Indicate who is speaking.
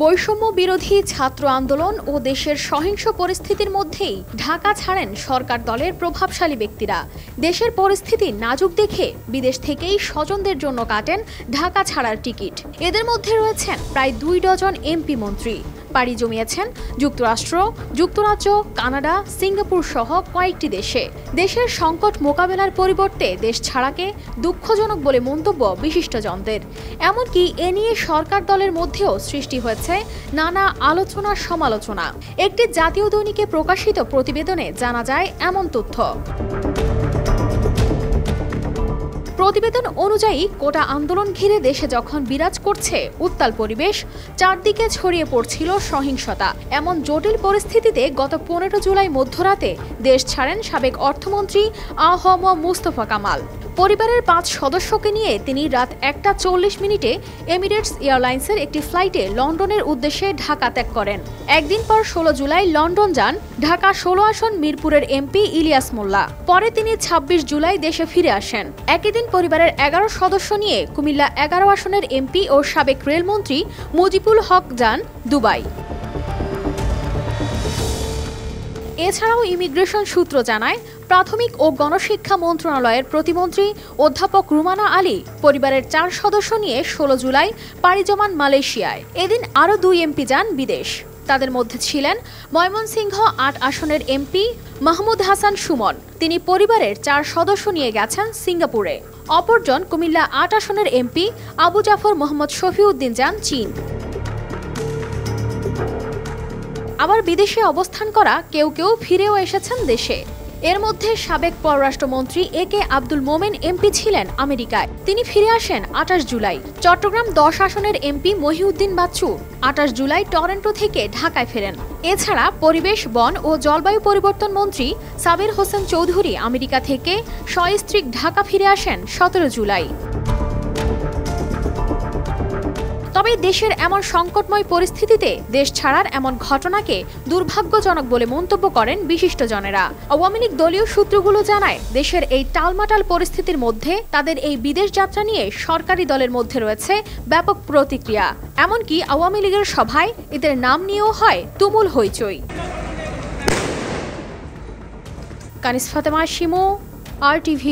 Speaker 1: বৈষম্য বিরোধী ছাত্র আন্দোলন ও দেশের সহিংস পরিস্থিতির মধ্যেই ঢাকা ছাড়েন সরকার দলের প্রভাবশালী ব্যক্তিরা। দেশের পরিস্থিতি নাজুক দেখে বিদেশ থেকেই স্বজনদের জন্য কাটেন ঢাকা ছাড়ার টিকিট। এদের মধ্যে রয়েছেন প্রায় 2 ডজন এমপি মন্ত্রী। পাড়ি জমিয়েছেন যুক্তরাষ্ট্র, যুক্তরাজ্য, কানাডা, সিঙ্গাপুর সহ কয়েকটি দেশে। দেশের সংকট মোকাবেলার পরিবর্তে দেশ ছাড়াকে দুঃখজনক বলে মন্তব্য বিশিষ্টজনদের। এমনকি এ নিয়ে সরকার দলের মধ্যেও সৃষ্টি হয়েছে নানা আলোচনা সমালোচনা। একটি জাতীয় দৈনিকে প্রকাশিত প্রতিবেদনে জানা যায় এমন তথ্য। প্রতিবেদন অনুযায়ী কোটা আন্দোলন ঘিরে দেশে যখন বিরাজ করছে উত্তাল পরিবেশ, চারদিকে ছড়িয়ে পড়ছিল সহিংসতা, এমন জটিল পরিস্থিতিতে গত 15 জুলাই মধ্যরাতে দেশ ছাড়েন সাবেক অর্থমন্ত্রী আ.হ.ম মুস্তফা কামাল। পরিবারের 5 সদস্যকে নিয়ে তিনি রাত 1:40 এমিরেটস এয়ারলাইন্সের একটি ফ্লাইটে লন্ডনের উদ্দেশ্যে ঢাকা ত্যাগ করেন। একদিন পর 16 জুলাই লন্ডন যান ঢাকা 16 আসন মিরপুরের এমপি ইলিয়াস মোল্লা। পরে তিনি 26 জুলাই দেশে ফিরে আসেন। একই দিন পরিবারের 11 সদস্য নিয়ে কুমিল্লা 11 আসনের এমপি ও সাবেক রেলমন্ত্রী মুজিবুল হক যান দুবাই। এছাড়াও ইমিগ্রেশন সূত্র জানায়, প্রাথমিক ও গণশিক্ষা মন্ত্রণালয়ের প্রতিমন্ত্রী অধ্যাপক রুমানা আলী পরিবারের 4 সদস্য নিয়ে 16 জুলাই পাড়ি জমান মালয়েশিয়ায়। এদিন আরও 2 এমপি যান বিদেশ। তাদের মধ্যে ছিলেন ময়মনসিংহ 8 আসনের এমপি মাহমুদ হাসান সুমন। তিনি পরিবারের 4 সদস্য নিয়ে গেছেন সিঙ্গাপুরে। অপরজন কুমিল্লা 8 আসনের এমপি আবু জাফর মোহাম্মদ শফিউদ্দিন যান চীন। আবার বিদেশে অবস্থান করা কেউ কেউ ফিরেও এসেছেন দেশে। এর মধ্যে সাবেক পররাষ্ট্রমন্ত্রী এ.কে আব্দুল মোমেন এমপি ছিলেন আমেরিকায়। তিনি ফিরে আসেন 28 জুলাই। চট্টগ্রাম 10 আসনের এমপি মহিউদ্দিন বাচ্চু 28 জুলাই টরন্টো থেকে ঢাকায় ফেরেন। এছাড়া পরিবেশ, বন ও জলবায়ু পরিবর্তন মন্ত্রী সাবির হোসেন চৌধুরী আমেরিকা থেকে সস্ত্রীক ঢাকা ফিরে আসেন 17 জুলাই। তবে দেশের এমন সংকটময় পরিস্থিতিতে দেশ ছাড়ার এমন ঘটনাকে দুর্ভাগ্যজনক বলে মন্তব্য করেন বিশিষ্টজনেরা। আওয়ামী লীগ দলীয় সূত্রগুলো জানায়, দেশের এই টালমাটাল পরিস্থিতির মধ্যে তাদের এই বিদেশ যাত্রা নিয়ে সরকারি দলের মধ্যে রয়েছে ব্যাপক প্রতিক্রিয়া। এমনকি আওয়ামী লীগের সভায় এদের নাম নিয়েও হয় তুমুল হইচই। কানিস ফাতেমা শিমু, RTV।